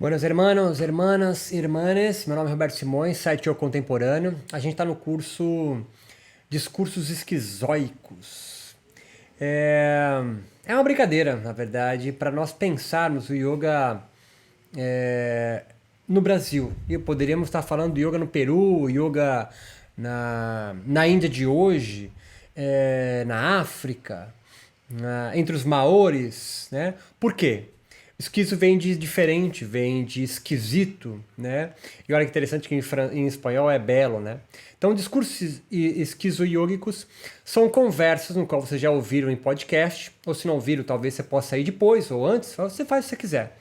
Buenos hermanos, hermanas, irmãs, meu nome é Roberto Simões, site O Contemporâneo. A gente está no curso Discursos Esquizoicos. É uma brincadeira, na verdade, para nós pensarmos o yoga é, no Brasil. E poderíamos estar falando do yoga no Peru, yoga na Índia de hoje, na África, entre os maores, né? Por quê? Esquizo vem de diferente, vem de esquisito, né? E olha que interessante que em espanhol é belo, né? Então, discursos esquizo-yógicos são conversas no qual vocês já ouviram em podcast, ou se não ouviram, talvez você possa ir depois ou antes, você faz o que você quiser.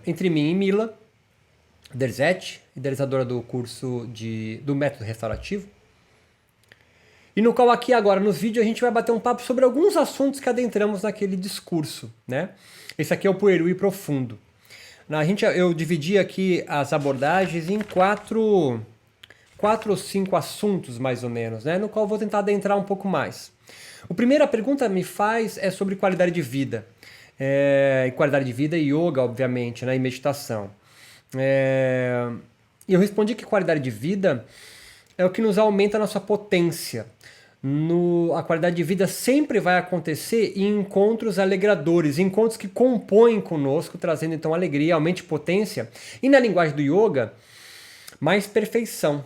Entre mim e Mila Derzete, idealizadora do curso do método restaurativo, e no qual aqui agora nos vídeos a gente vai bater um papo sobre alguns assuntos que adentramos naquele discurso, né? Esse aqui é o pueril e profundo. Eu dividi aqui as abordagens em quatro ou cinco assuntos mais ou menos, né? No qual eu vou tentar adentrar um pouco mais. A primeira pergunta me faz é sobre qualidade de vida. E qualidade de vida e yoga, obviamente, né? E meditação. E eu respondi que qualidade de vida é o que nos aumenta a nossa potência. A qualidade de vida sempre vai acontecer em encontros alegradores, encontros que compõem conosco, trazendo então alegria, aumento e potência. E na linguagem do yoga, mais perfeição.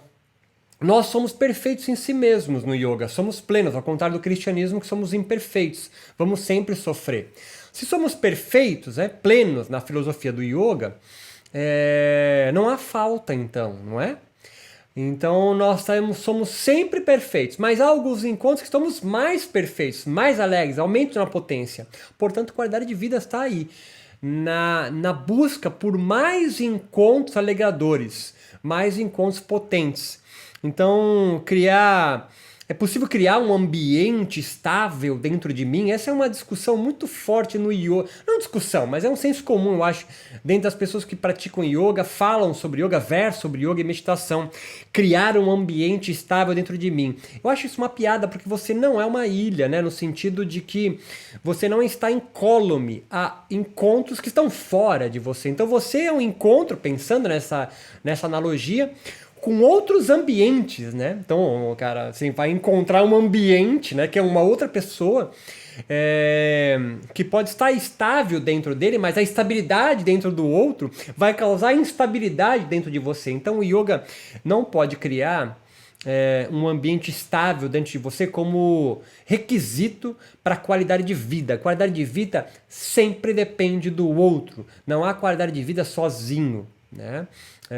Nós somos perfeitos em si mesmos no yoga, somos plenos, ao contrário do cristianismo que somos imperfeitos, vamos sempre sofrer. Se somos perfeitos, plenos na filosofia do yoga, não há falta então, não é? Então nós somos sempre perfeitos, mas há alguns encontros que estamos mais perfeitos, mais alegres, aumento na potência. Portanto, a qualidade de vida está aí, na busca por mais encontros alegradores, mais encontros potentes. Então, é possível criar um ambiente estável dentro de mim? Essa é uma discussão muito forte no yoga. Não discussão, mas é um senso comum, eu acho, dentro das pessoas que praticam yoga, falam sobre yoga, versam sobre yoga e meditação. Criar um ambiente estável dentro de mim. Eu acho isso uma piada porque você não é uma ilha, né? No sentido de que você não está incólume a encontros que estão fora de você. Então você é um encontro, pensando nessa analogia, com outros ambientes, né? Então, cara, você vai encontrar um ambiente, né? Que é uma outra pessoa que pode estar estável dentro dele, mas a estabilidade dentro do outro vai causar instabilidade dentro de você. Então, o yoga não pode criar um ambiente estável dentro de você como requisito para a qualidade de vida. A qualidade de vida sempre depende do outro. Não há qualidade de vida sozinho, né?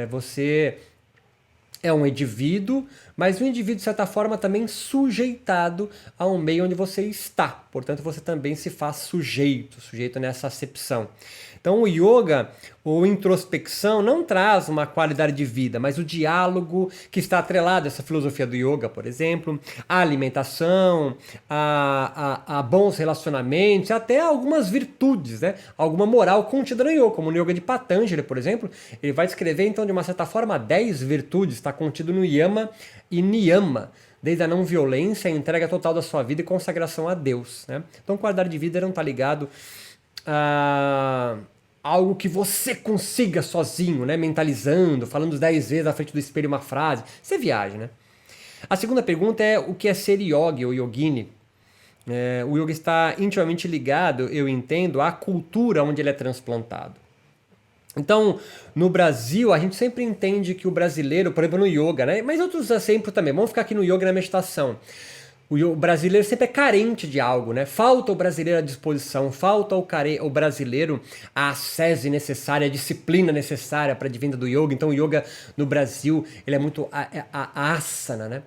Você é um indivíduo, mas um indivíduo, de certa forma, também sujeitado a um meio onde você está. Portanto, você também se faz sujeito nessa acepção. Então, o yoga, ou introspecção, não traz uma qualidade de vida, mas o diálogo que está atrelado a essa filosofia do yoga, por exemplo, a alimentação, a bons relacionamentos, até algumas virtudes, né? Alguma moral contida no yoga, como no yoga de Patanjali, por exemplo, ele vai descrever, então, de uma certa forma, 10 virtudes, está contido no Yama e Niyama, desde a não violência, a entrega total da sua vida e consagração a Deus, né? Então, qualidade de vida não está ligado a algo que você consiga sozinho, né? Mentalizando, falando 10 vezes na frente do espelho uma frase. Você viaja, né? A segunda pergunta é o que é ser yogi ou yogini? O yoga está intimamente ligado, eu entendo, à cultura onde ele é transplantado. Então, no Brasil, a gente sempre entende que o brasileiro, por exemplo, no yoga, né? Mas outros exemplos também. Vamos ficar aqui no yoga e na meditação. O brasileiro sempre é carente de algo, né? Falta o brasileiro a disposição, falta o brasileiro a ascese necessária, a disciplina necessária para a advinda do yoga. Então o yoga no Brasil, ele é muito a asana, né?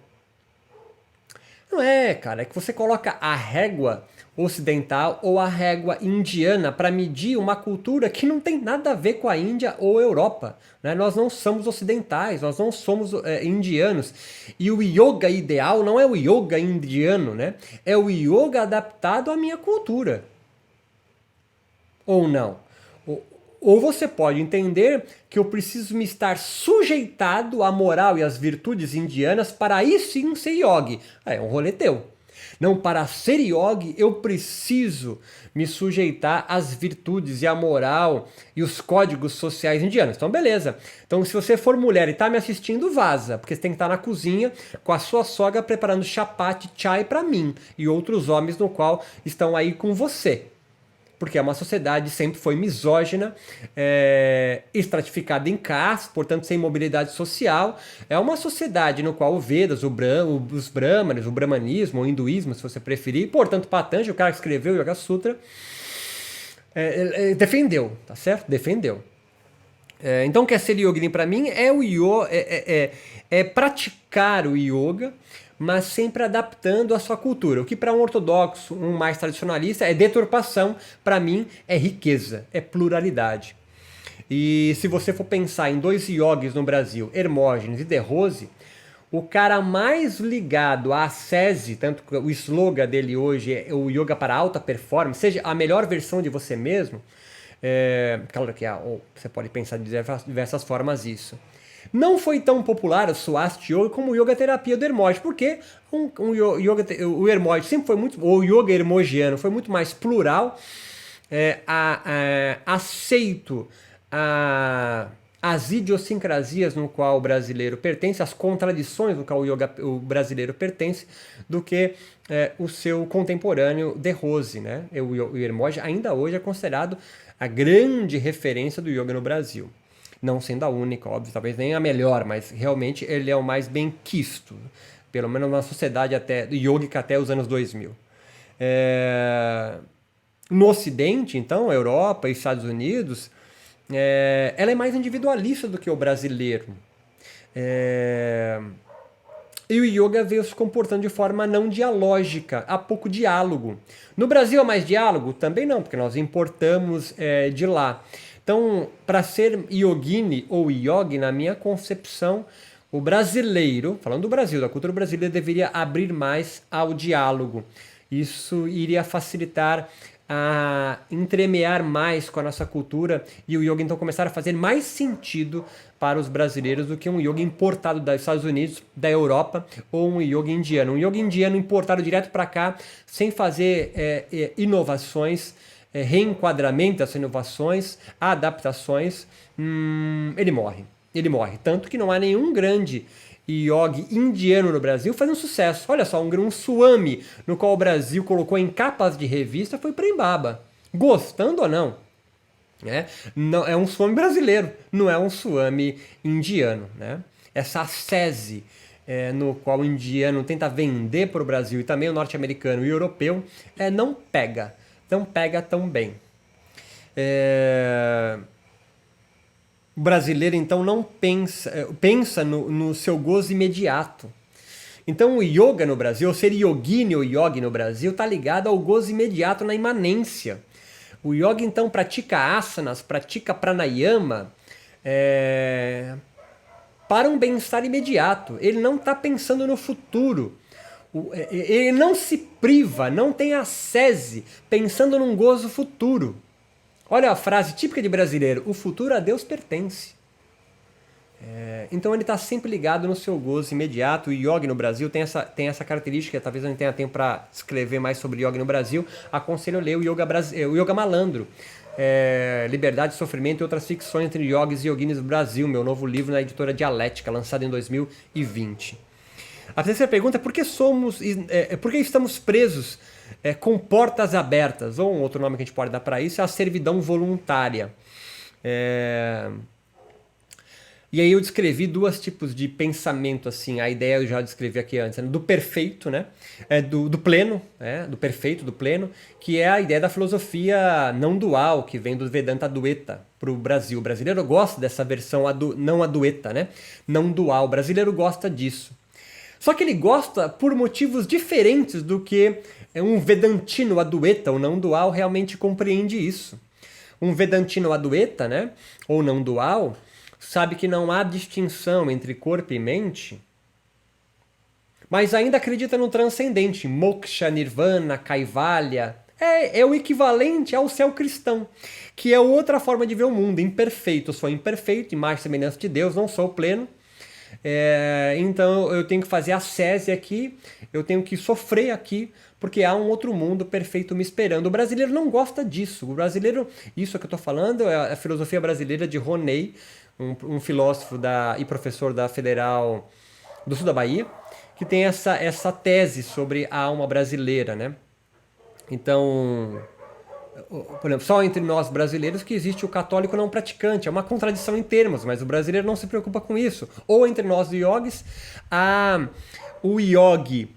Não é, cara, é que você coloca a régua ocidental ou a régua indiana para medir uma cultura que não tem nada a ver com a Índia ou Europa, né? Nós não somos ocidentais, nós não somos indianos. E o yoga ideal não é o yoga indiano, né? É o yoga adaptado à minha cultura. Ou não? Ou você pode entender que eu preciso me estar sujeitado à moral e às virtudes indianas para aí sim ser yogi. É um rolê teu. Não, para ser yogi eu preciso me sujeitar às virtudes e à moral e os códigos sociais indianos. Então, beleza. Então, se você for mulher e está me assistindo, vaza, porque você tem que estar na cozinha com a sua sogra preparando chapati, chai para mim e outros homens no qual estão aí com você. Porque é uma sociedade sempre foi misógina, estratificada em castas, portanto sem mobilidade social. É uma sociedade no qual o Vedas, os Brahmanes, o Brahmanismo, o hinduísmo, se você preferir, portanto Patanjali, o cara que escreveu o Yoga Sutra, defendeu, tá certo? Defendeu. Então, quer ser yogini para mim é praticar o yoga, mas sempre adaptando a sua cultura. O que para um ortodoxo, um mais tradicionalista, é deturpação, para mim é riqueza, é pluralidade. E se você for pensar em dois yogis no Brasil, Hermógenes e De Rose, o cara mais ligado à ascese, tanto que o slogan dele hoje é o yoga para alta performance, seja a melhor versão de você mesmo, claro que você pode pensar de diversas formas isso. Não foi tão popular o Swasti Yoga como o Yoga Terapia do Hermógenes, porque o Hermógenes sempre foi muito, o Yoga hermogiano foi muito mais plural, aceito as idiosincrasias no qual o brasileiro pertence, as contradições no qual o brasileiro pertence, do que o seu contemporâneo De Rose, né? O Hermógenes ainda hoje é considerado a grande referência do yoga no Brasil. Não sendo a única, óbvio, talvez nem a melhor, mas realmente ele é o mais bem quisto, pelo menos na sociedade yogica até os anos 2000. No Ocidente, então, Europa e Estados Unidos, ela é mais individualista do que o brasileiro. E o yoga veio se comportando de forma não dialógica, há pouco diálogo. No Brasil há mais diálogo? Também não, porque nós importamos de lá. Então, para ser yogini ou yogi, na minha concepção, o brasileiro, falando do Brasil, da cultura brasileira, deveria abrir mais ao diálogo. Isso iria facilitar a entremear mais com a nossa cultura e o yoga então começar a fazer mais sentido para os brasileiros do que um yoga importado dos Estados Unidos, da Europa ou um yoga indiano. Um yoga indiano importado direto para cá, sem fazer inovações, reenquadramento dessas inovações, adaptações, ele morre. Ele morre. Tanto que não há nenhum grande yogi indiano no Brasil fazendo sucesso. Olha só, um Swami no qual o Brasil colocou em capas de revista foi Prembaba. Gostando ou não? Não, é um Swami brasileiro, não é um Swami indiano. Né? Essa ascese no qual o indiano tenta vender para o Brasil e também o norte-americano e o europeu não pega tão bem. O brasileiro então não pensa no seu gozo imediato. Então o yoga no Brasil, ou ser yogini ou yogi no Brasil, está ligado ao gozo imediato na imanência. O yoga então pratica asanas, pratica pranayama para um bem-estar imediato. Ele não está pensando no futuro. Ele não se priva, não tem ascese, pensando num gozo futuro. Olha a frase típica de brasileiro: o futuro a Deus pertence. Então ele está sempre ligado no seu gozo imediato. O yoga no Brasil tem essa característica. Talvez eu não tenha tempo para escrever mais sobre yoga no Brasil. Aconselho a ler o Yoga Malandro, Liberdade, Sofrimento e Outras Ficções entre Yogis e Yoginis do Brasil, meu novo livro na editora Dialética, lançado em 2020. A terceira pergunta é por que estamos presos com portas abertas? Ou um outro nome que a gente pode dar para isso é a servidão voluntária. E aí eu descrevi dois tipos de pensamento, assim. A ideia eu já descrevi aqui antes, do perfeito, né? Do pleno, do perfeito, do pleno, que é a ideia da filosofia não dual, que vem do Vedanta Adwaita para o Brasil. O brasileiro gosta dessa versão não Adwaita, né? Não dual. O brasileiro gosta disso. Só que ele gosta por motivos diferentes do que um vedantino Adwaita, ou não dual, realmente compreende isso. Um vedantino Adwaita, né, ou não dual, sabe que não há distinção entre corpo e mente, mas ainda acredita no transcendente, moksha, nirvana, kaivalya. É o equivalente ao céu cristão, que é outra forma de ver o mundo, imperfeito. Eu sou imperfeito, imagem e semelhança de Deus, não sou pleno. Então eu tenho que fazer ascese aqui, eu tenho que sofrer aqui, porque há um outro mundo perfeito me esperando. O brasileiro não gosta disso. O brasileiro, isso que eu estou falando, é a filosofia brasileira de Roney, um filósofo e professor da Federal do Sul da Bahia, que tem essa tese sobre a alma brasileira, né? Então, por exemplo, só entre nós brasileiros que existe o católico não praticante. É uma contradição em termos, mas o brasileiro não se preocupa com isso. Ou entre nós yogis, há o yogi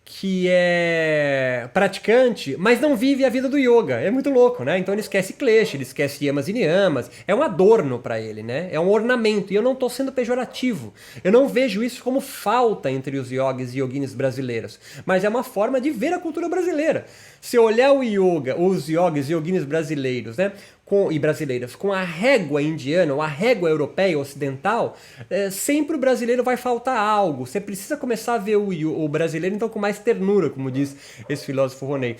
que é praticante, mas não vive a vida do yoga. É muito louco, né? Então ele esquece klesha, ele esquece yamas e niyamas. É um adorno para ele, né? É um ornamento. E eu não estou sendo pejorativo. Eu não vejo isso como falta entre os yogis e yoginis brasileiros. Mas é uma forma de ver a cultura brasileira. Se olhar o yoga, os yogis e yoginis brasileiros, né? E brasileiras, com a régua indiana, ou a régua europeia, ocidental, sempre o brasileiro vai faltar algo. Você precisa começar a ver o brasileiro então com mais ternura, como diz esse filósofo Roney.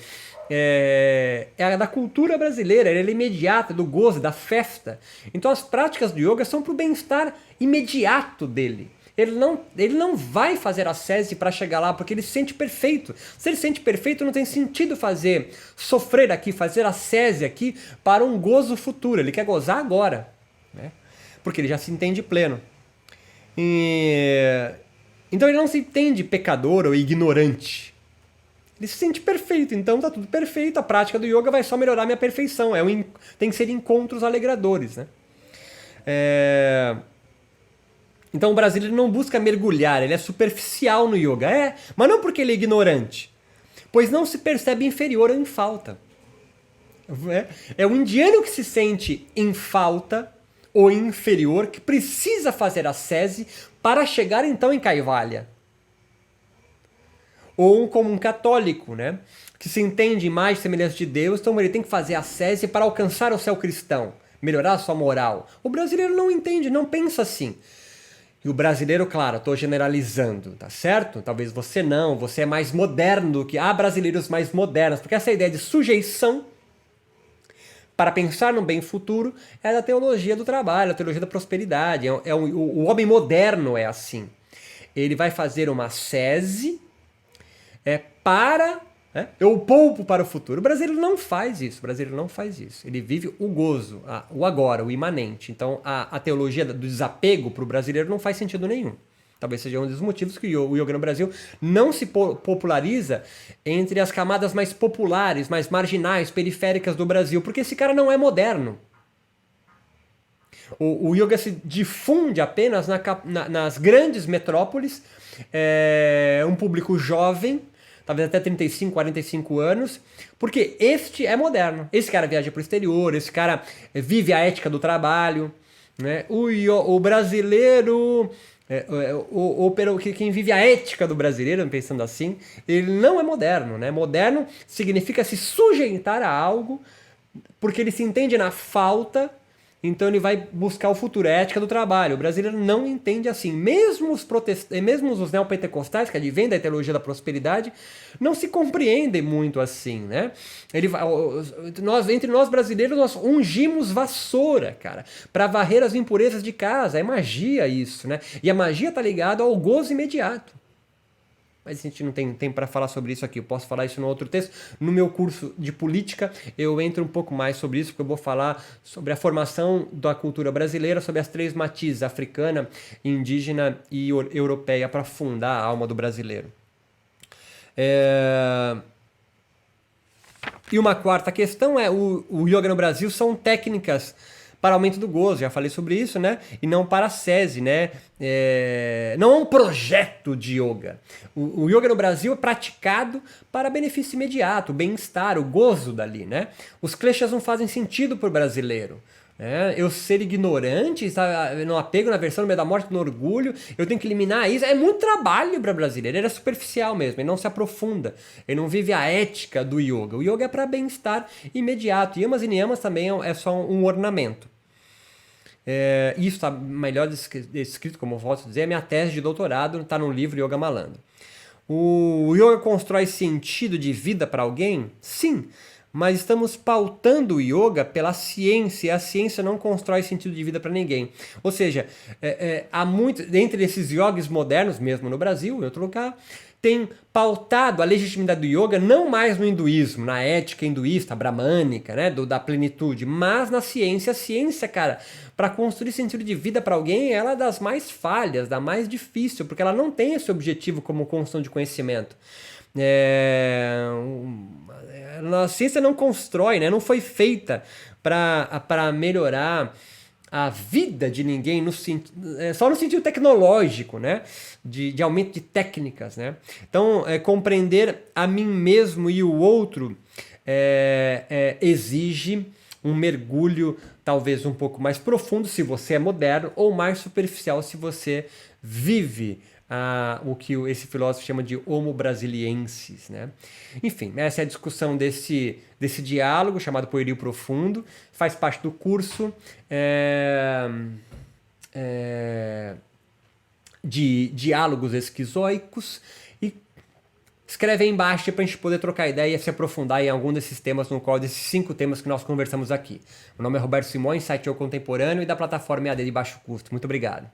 É da cultura brasileira, ele é imediata, do gozo, da festa. Então as práticas do yoga são para o bem-estar imediato dele. Ele não vai fazer ascese para chegar lá, porque ele se sente perfeito. Se ele se sente perfeito, não tem sentido sofrer aqui, fazer ascese aqui para um gozo futuro. Ele quer gozar agora, né? Porque ele já se entende pleno. Então ele não se entende pecador ou ignorante. Ele se sente perfeito, então tá tudo perfeito. A prática do yoga vai só melhorar minha perfeição. Tem que ser encontros alegradores, né? Então o brasileiro não busca mergulhar, ele é superficial no yoga. Mas não porque ele é ignorante, pois não se percebe inferior ou em falta. É o indiano que se sente em falta ou inferior, que precisa fazer ascese para chegar então em Kaivalya. Ou como um católico, né? Que se entende imagem e semelhança de Deus, então ele tem que fazer ascese para alcançar o céu cristão, melhorar a sua moral. O brasileiro não entende, não pensa assim. E o brasileiro, claro, estou generalizando, tá certo? Talvez você não, você é mais moderno do que... Há brasileiros mais modernos, porque essa ideia de sujeição para pensar no bem futuro é da teologia do trabalho, a teologia da prosperidade. O homem moderno é assim. Ele vai fazer uma ascese para... Eu poupo para o futuro. O brasileiro não faz isso. O brasileiro não faz isso. Ele vive o gozo, o agora, o imanente. Então, a teologia do desapego para o brasileiro não faz sentido nenhum. Talvez seja um dos motivos que o yoga no Brasil não se populariza entre as camadas mais populares, mais marginais, periféricas do Brasil, porque esse cara não é moderno. O yoga se difunde apenas nas grandes metrópoles, um público jovem, talvez até 35, 45 anos, porque este é moderno. Esse cara viaja para o exterior, esse cara vive a ética do trabalho, né? O brasileiro, quem vive a ética do brasileiro, pensando assim, ele não é moderno, né? Moderno significa se sujeitar a algo, porque ele se entende na falta. Então ele vai buscar o futuro, a ética do trabalho. O brasileiro não entende assim. Mesmo os neopentecostais, que advêm da teologia da prosperidade, não se compreendem muito assim, né? Entre nós brasileiros, nós ungimos vassoura, cara, para varrer as impurezas de casa. É magia isso, né? E a magia tá ligada ao gozo imediato. Mas a gente não tem tempo para falar sobre isso aqui. Eu posso falar isso no outro texto. No meu curso de política, eu entro um pouco mais sobre isso, porque eu vou falar sobre a formação da cultura brasileira, sobre as 3 matizes, africana, indígena e europeia, para fundar a alma do brasileiro. E uma quarta questão o yoga no Brasil são técnicas para aumento do gozo, já falei sobre isso, né? E não para ascese, né? Não é um projeto de yoga. O yoga no Brasil é praticado para benefício imediato, o bem-estar, o gozo dali, né? Os kleshas não fazem sentido para o brasileiro. Eu ser ignorante, no apego, na versão no meio da morte, no orgulho, eu tenho que eliminar isso. É muito trabalho para o brasileiro, ele é superficial mesmo, ele não se aprofunda, ele não vive a ética do yoga. O yoga é para bem-estar imediato. Yamas e niyamas também é só um ornamento. Isso está melhor descrito, como eu volto a dizer, é minha tese de doutorado, está no livro Yoga Malandro. O yoga constrói sentido de vida para alguém? Sim. mas estamos pautando o yoga pela ciência, e a ciência não constrói sentido de vida para ninguém. Ou seja, há muito, entre esses yogis modernos, mesmo no Brasil, em outro lugar, tem pautado a legitimidade do yoga não mais no hinduísmo, na ética hinduísta, bramânica, né, da plenitude, mas na ciência. A ciência, cara, para construir sentido de vida para alguém, ela é das mais falhas, da mais difícil, porque ela não tem esse objetivo como construção de conhecimento. A ciência não constrói, né, não foi feita para melhorar a vida de ninguém só no sentido tecnológico, né? De aumento de técnicas, né? Então, compreender a mim mesmo e o outro exige um mergulho talvez um pouco mais profundo se você é moderno, ou mais superficial se você vive o que esse filósofo chama de homo brasiliensis, né? Enfim, essa é a discussão desse diálogo chamado Poerio Profundo, faz parte do curso de diálogos esquizoicos, e escreve aí embaixo para a gente poder trocar ideia e se aprofundar em algum desses temas, no qual desses 5 temas que nós conversamos aqui. Meu nome é Roberto Simões, site Eu Contemporâneo e da plataforma EAD de baixo custo. Muito obrigado.